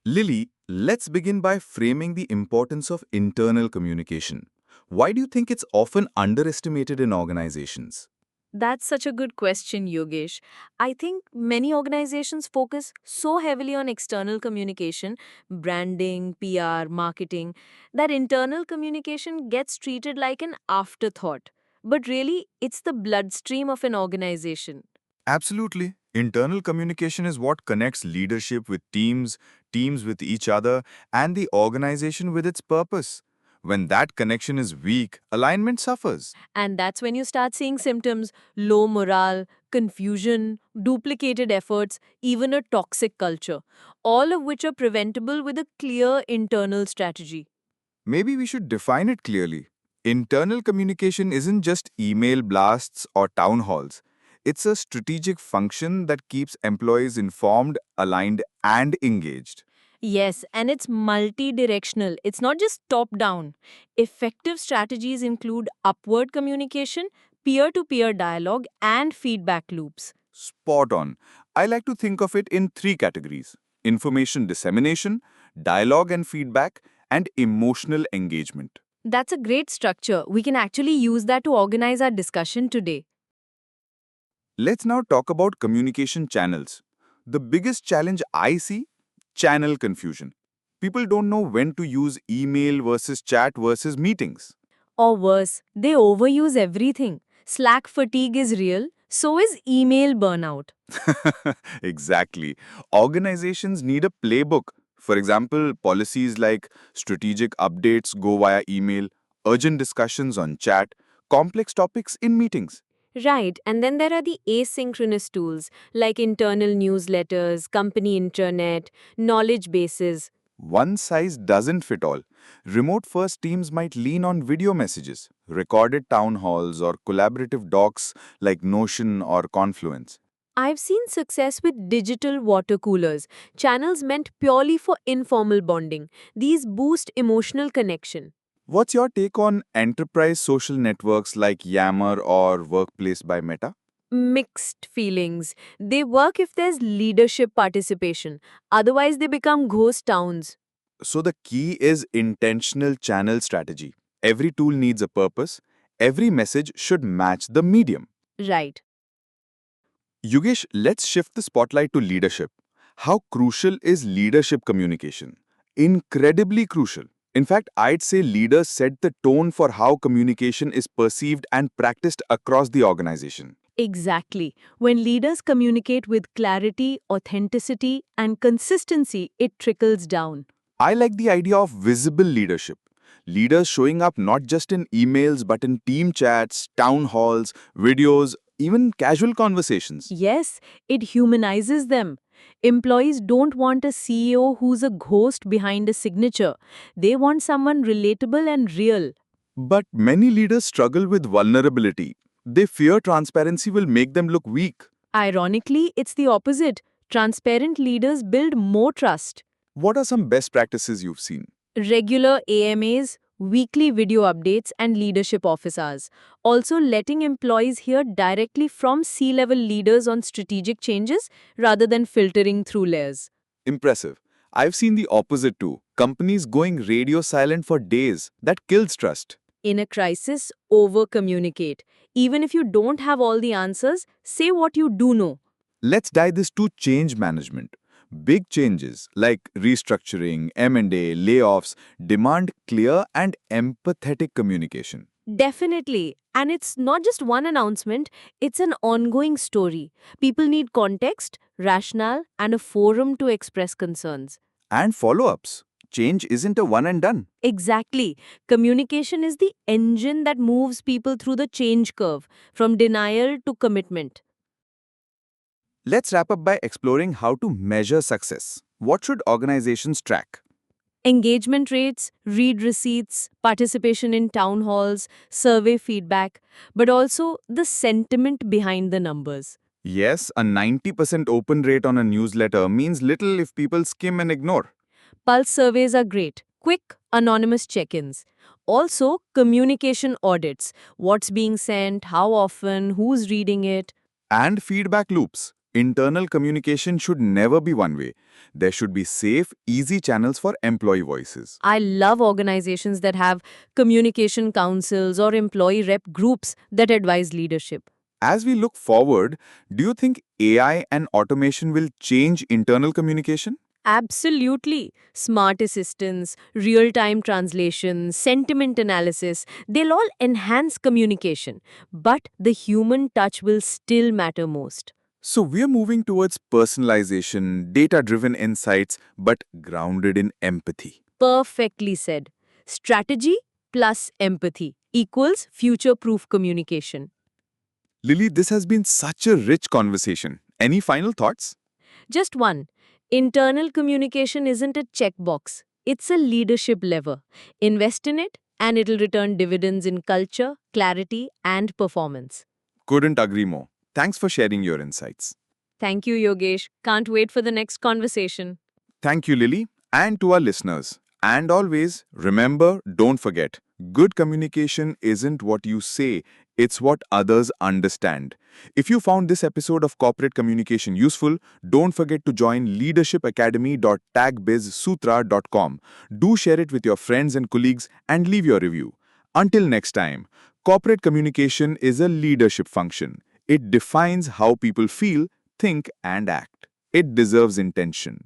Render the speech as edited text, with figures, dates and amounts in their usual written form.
Lily, let's begin by framing the importance of internal communication. Why do you think it's often underestimated in organizations? That's such a good question, Yogesh. I think many organizations focus so heavily on external communication, branding, PR, marketing, that internal communication gets treated like an afterthought. But really, it's the bloodstream of an organization. Absolutely. Internal communication is what connects leadership with teams, teams with each other, and the organization with its purpose. When that connection is weak, alignment suffers. And that's when you start seeing symptoms: low morale, confusion, duplicated efforts, even a toxic culture, all of which are preventable with a clear internal strategy. Maybe we should define it clearly. Internal communication isn't just email blasts or town halls. It's a strategic function that keeps employees informed, aligned, and engaged. Yes, and it's multi-directional. It's not just top-down. Effective strategies include upward communication, peer-to-peer dialogue, and feedback loops. Spot on. I like to think of it in three categories: information dissemination, dialogue and feedback, and emotional engagement. That's a great structure. We can actually use that to organize our discussion today. Let's now talk about communication channels. The biggest challenge I see: channel confusion. People don't know when to use email versus chat versus meetings. Or worse, they overuse everything. Slack fatigue is real, so is email burnout. Exactly. Organizations need a playbook. For example, policies like strategic updates go via email, urgent discussions on chat, complex topics in meetings. Right, and then there are the asynchronous tools like internal newsletters, company intranet, knowledge bases. One size doesn't fit all. Remote first teams might lean on video messages, recorded town halls, or collaborative docs like Notion or Confluence. I've seen success with digital water coolers, channels meant purely for informal bonding. These boost emotional connection. What's your take on enterprise social networks like Yammer or Workplace by Meta? Mixed feelings. They work if there's leadership participation. Otherwise, they become ghost towns. So the key is intentional channel strategy. Every tool needs a purpose. Every message should match the medium. Right. Yugesh, let's shift the spotlight to leadership. How crucial is leadership communication? Incredibly crucial. In fact, I'd say leaders set the tone for how communication is perceived and practiced across the organization. Exactly. When leaders communicate with clarity, authenticity, and consistency, it trickles down. I like the idea of visible leadership. Leaders showing up not just in emails but in team chats, town halls, videos, even casual conversations. Yes, it humanizes them. Employees don't want a CEO who's a ghost behind a signature. They want someone relatable and real. But many leaders struggle with vulnerability. They fear transparency will make them look weak. Ironically, it's the opposite. Transparent leaders build more trust. What are some best practices you've seen? Regular AMAs, weekly video updates, and leadership office hours. Also, letting employees hear directly from C-level leaders on strategic changes rather than filtering through layers. Impressive. I've seen the opposite too. Companies going radio silent for days. That kills trust. In a crisis, over-communicate. Even if you don't have all the answers, say what you do know. Let's dive this to change management. Big changes like restructuring, M&A, layoffs demand clear and empathetic communication. Definitely. And it's not just one announcement, it's an ongoing story. People need context, rationale, and a forum to express concerns. And follow-ups. Change isn't a one and done. Exactly. Communication is the engine that moves people through the change curve, from denial to commitment. Let's wrap up by exploring how to measure success. What should organizations track? Engagement rates, read receipts, participation in town halls, survey feedback, but also the sentiment behind the numbers. Yes, a 90% open rate on a newsletter means little if people skim and ignore. Pulse surveys are great. Quick, anonymous check-ins. Also, communication audits. What's being sent, how often, who's reading it. And feedback loops. Internal communication should never be one way. There should be safe, easy channels for employee voices. I love organizations that have communication councils or employee rep groups that advise leadership. As we look forward, do you think AI and automation will change internal communication? Absolutely. Smart assistants, real time translation, sentiment analysis, they'll all enhance communication. But the human touch will still matter most. So we're moving towards personalization, data-driven insights, but grounded in empathy. Perfectly said. Strategy plus empathy equals future proof communication. Lily, this has been such a rich conversation. Any final thoughts? Just one. Internal communication isn't a checkbox, it's a leadership lever. Invest in it, and it'll return dividends in culture, clarity, and performance. Couldn't agree more. Thanks for sharing your insights. Thank you, Yogesh. Can't wait for the next conversation. Thank you, Lily, and to our listeners. And always, remember, don't forget, good communication isn't what you say, it's what others understand. If you found this episode of Corporate Communication useful, don't forget to join leadershipacademy.tagbizzsutra.com. Do share it with your friends and colleagues and leave your review. Until next time, corporate communication is a leadership function. It defines how people feel, think, and act. It deserves intention.